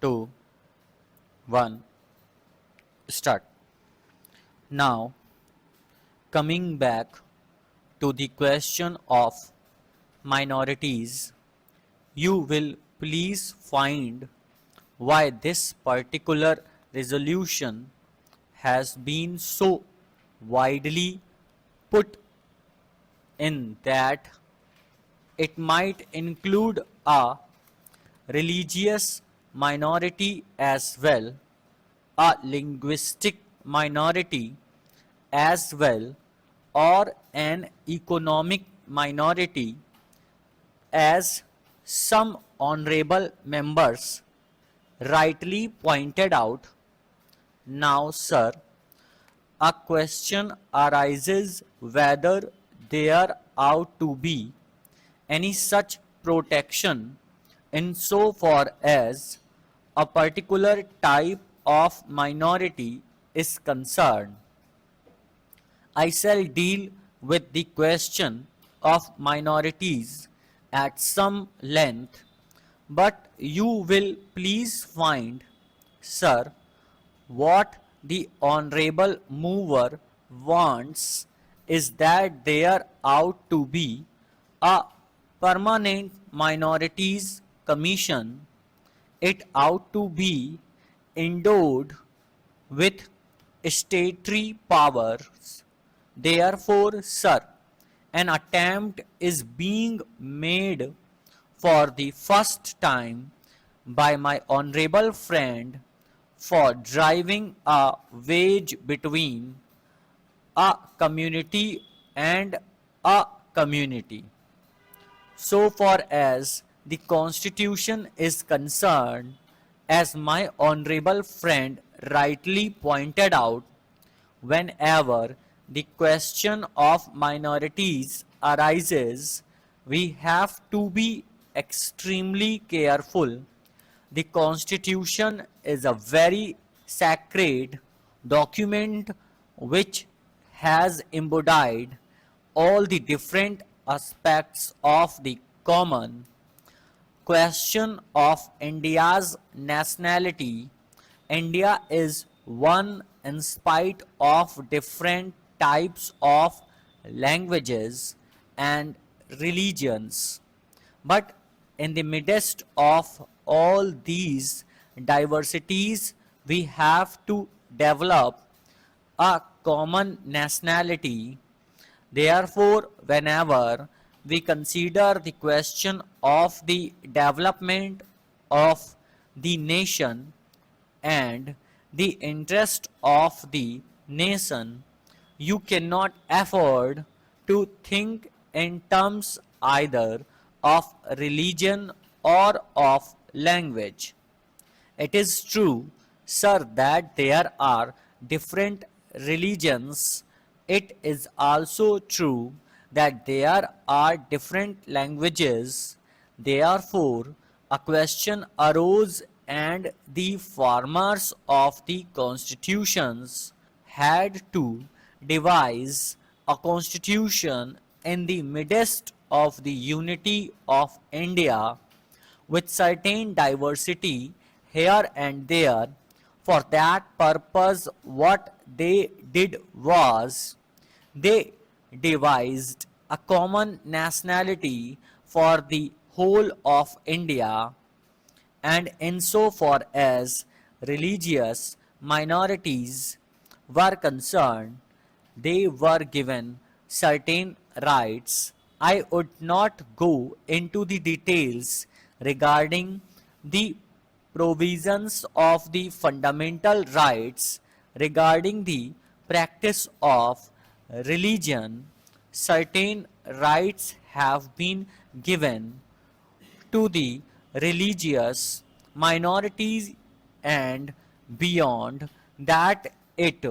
2, 1, start. Now, coming back to the question of minorities, you will please find why this particular resolution has been so widely put in that it might include a religious minority as well, a linguistic minority as well, or an economic minority, as some honorable members rightly pointed out. Now, sir, a question arises whether there ought to be any such protection insofar as a particular type of minority is concerned. I shall deal with the question of minorities at some length, but you will please find, sir, what the honorable mover wants is that there ought to be a permanent minorities commission. It ought to be endowed with statutory powers. Therefore, sir, an attempt is being made for the first time by my honorable friend for driving a wedge between a community and a community. So far as the Constitution is concerned, as my honorable friend rightly pointed out, whenever the question of minorities arises, we have to be extremely careful. The Constitution is a very sacred document which has embodied all the different aspects of the common question of India's nationality. India is one in spite of different types of languages and religions. But in the midst of all these diversities, we have to develop a common nationality. Therefore, whenever we consider the question of the development of the nation and the interest of the nation, you cannot afford to think in terms either of religion or of language. It is true, sir, that there are different religions. It is also true that there are different languages. Therefore, a question arose and the formers of the constitutions had to devise a constitution in the midst of the unity of India with certain diversity here and there. For that purpose, what they did was they devised a common nationality for the whole of India, and insofar as religious minorities were concerned, they were given certain rights. I would not go into the details regarding the provisions of the fundamental rights regarding the practice of religion. Certain rights have been given to the religious minorities, and beyond that, it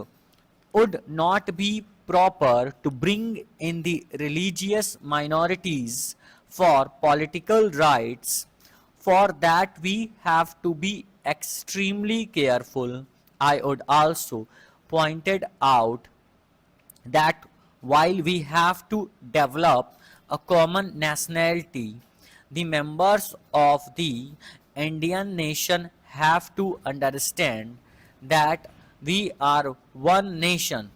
would not be proper to bring in the religious minorities for political rights. For that, we have to be extremely careful. I would also pointed out that while we have to develop a common nationality, the members of the Indian nation have to understand that we are one nation.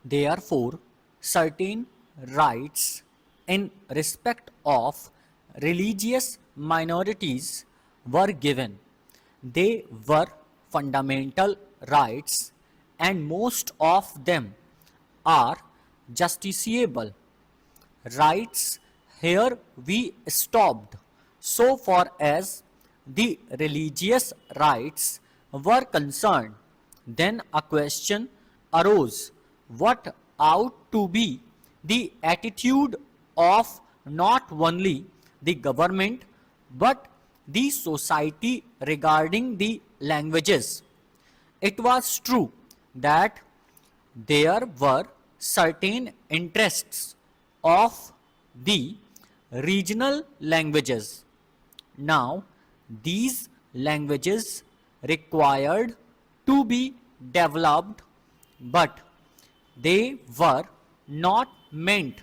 Therefore, certain rights in respect of religious minorities were given. They were fundamental rights, and most of them are justiciable rights. Here we stopped so far as the religious rights were concerned. Then a question arose: what ought to be the attitude of not only the government but the society regarding the languages? It was true that there were certain interests of the regional languages. Now, these languages required to be developed, but they were not meant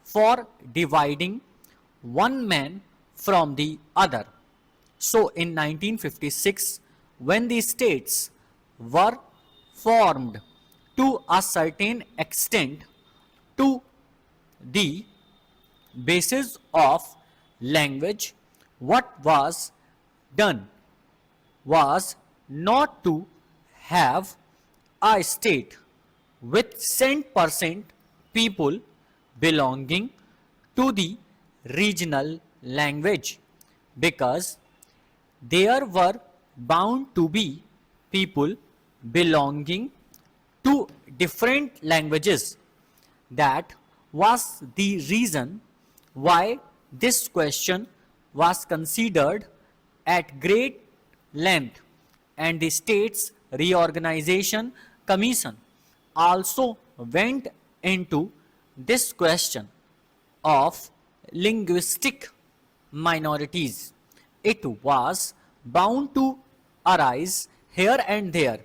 for dividing one man from the other. So, in 1956, when the states were formed to a certain extent to the basis of language, what was done was not to have a state with 10% people belonging to the regional language, because there were bound to be people belonging to different languages. That was the reason why this question was considered at great length, and the States Reorganization Commission also went into this question of linguistic minorities. It was bound to arise here and there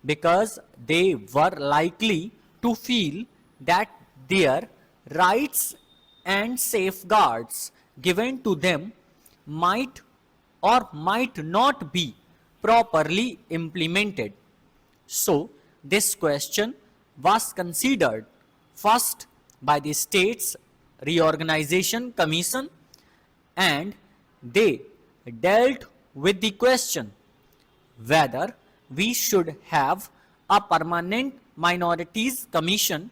because they were likely to feel that their rights and safeguards given to them might or might not be properly implemented. So, this question was considered first by the States Reorganization Commission, and they dealt with the question whether we should have a permanent minorities commission.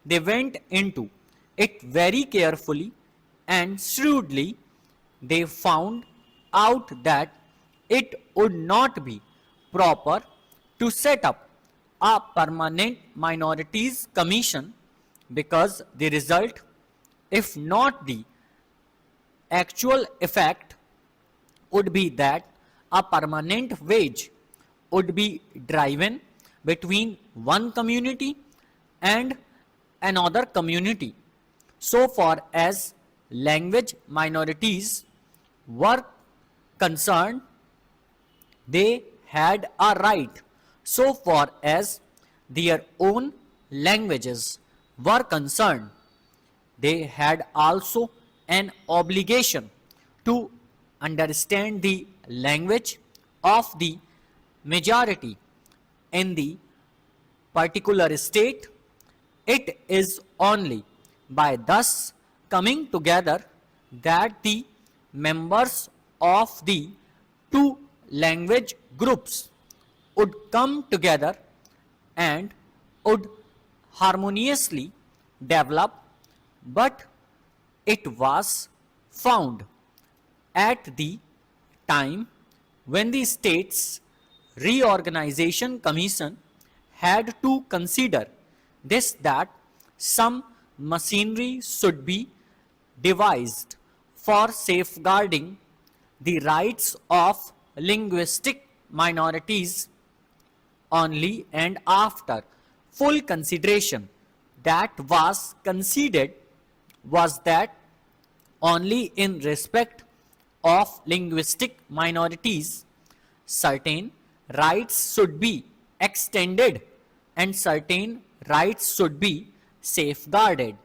They went into it very carefully and shrewdly. They found out that it would not be proper to set up a permanent minorities commission, because the result, if not the actual effect, would be that a permanent wage would be driven between one community and another community. So far as language minorities were concerned, they had a right. So far as their own languages were concerned, they had also an obligation to understand the language of the majority in the particular state. It is only by thus coming together that the members of the two language groups would come together and would harmoniously develop. But it was found at the time when the States Reorganization Commission had to consider this, that some machinery should be devised for safeguarding the rights of linguistic minorities. Only and after full consideration that was considered was that only in respect of linguistic minorities certain rights should be extended and certain rights should be safeguarded,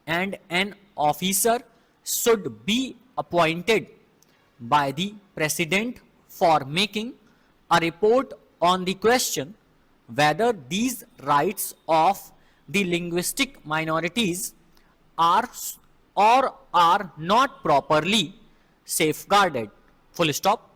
and an officer should be appointed by the president for making a report on the question whether these rights of the linguistic minorities are or are not properly safeguarded. Full stop.